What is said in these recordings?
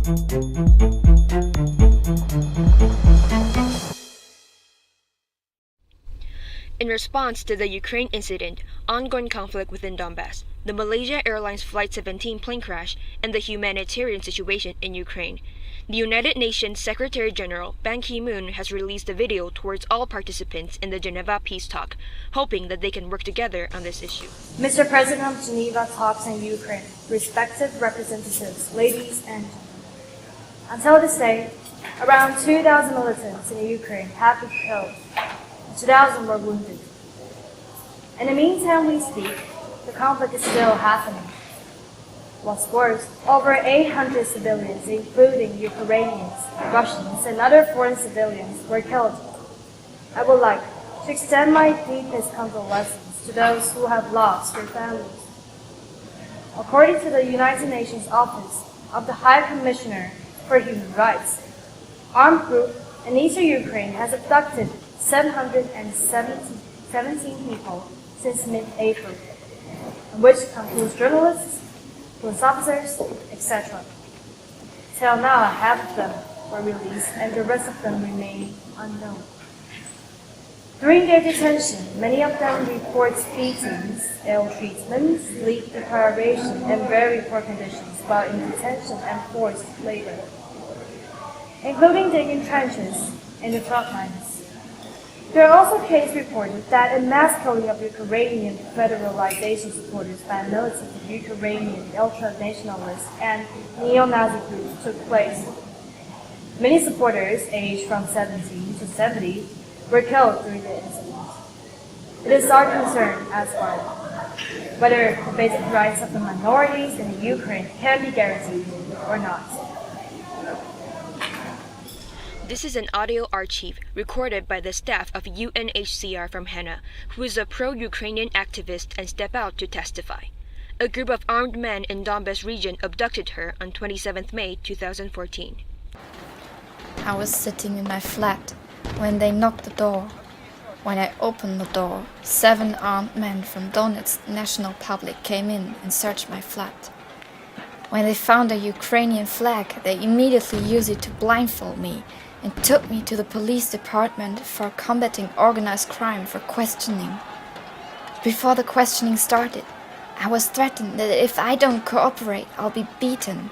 In response to the Ukraine incident, ongoing conflict within Donbass, the Malaysia Airlines Flight 17 plane crash, and the humanitarian situation in Ukraine, the United Nations Secretary-General Ban Ki-moon has released a video towards all participants in the Geneva peace talk, hoping that they can work together on this issue. Mr. President of Geneva talks in Ukraine, respected representatives, ladies and gentlemen. Until this day, around 2,000 militants in Ukraine have been killed. 2,000 were wounded. In the meantime we speak, the conflict is still happening. What's worse, over 800 civilians, including Ukrainians, Russians, and other foreign civilians, were killed. I would like to extend my deepest condolences to those who have lost their families. According to the United Nations Office of the High Commissioner for Human Rights, armed group in eastern Ukraine has abducted 717 people since mid-April, which includes journalists, police officers, etc. Till now, half of them were released and the rest of them remain unknown. During their detention, many of them report beatings, ill treatment, sleep deprivation, and very poor conditions while in detention and forced labor, including digging trenches in the front lines. There are also cases reported that a mass killing of Ukrainian federalization supporters by militants of Ukrainian ultra-nationalists and neo-Nazi groups took place. Many supporters, aged from 17 to 70, were killed during the incident. It is our concern as well whether the basic rights of the minorities in Ukraine can be guaranteed or not. This is an audio archive recorded by the staff of UNHCR from Hana, who is a pro-Ukrainian activist and stepped out to testify. A group of armed men in Donbass region abducted her on 27 May 2014. I was sitting in my flat when they knocked the door. When I opened the door, 7 armed men from Donetsk National Public came in and searched my flat. When they found a Ukrainian flag, they immediately used it to blindfold me and took me to the police department for combating organized crime for questioning. Before the questioning started, I was threatened that if I don't cooperate, I'll be beaten,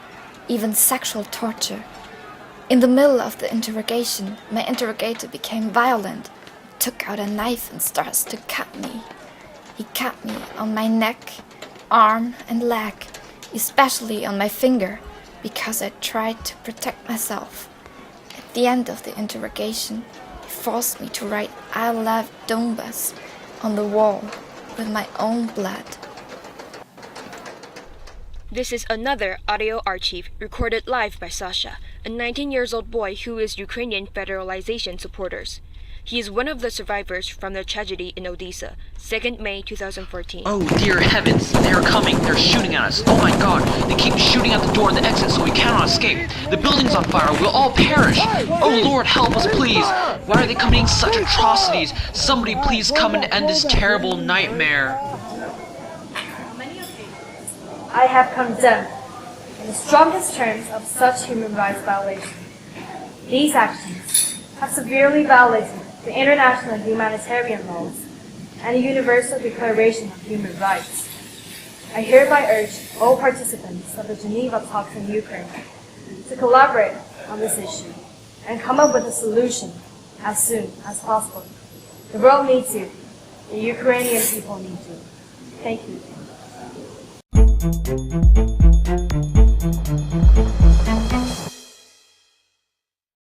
even sexual torture. In the middle of the interrogation, my interrogator became violent, took out a knife and starts to cut me. He cut me on my neck, arm and leg, especially on my finger, because I tried to protect myself. At the end of the interrogation, he forced me to write "I love Donbass" on the wall with my own blood. This is another audio archive recorded live by Sasha, a 19-year-old boy who is Ukrainian federalization supporters. He is one of the survivors from the tragedy in Odessa, 2nd May 2014. Oh dear heavens, they are coming, they're shooting at us. Oh my god, they keep shooting at the door and the exit so we cannot escape. The building's on fire, we'll all perish. Oh Lord, help us please. Why are they committing such atrocities? Somebody please come and end this terrible nightmare. I have condemned in the strongest terms of such human rights violation. These actions have severely violated the international humanitarian laws and the Universal Declaration of Human Rights. I hereby urge all participants of the Geneva talks in Ukraine to collaborate on this issue and come up with a solution as soon as possible. The world needs you. The Ukrainian people need you. Thank you.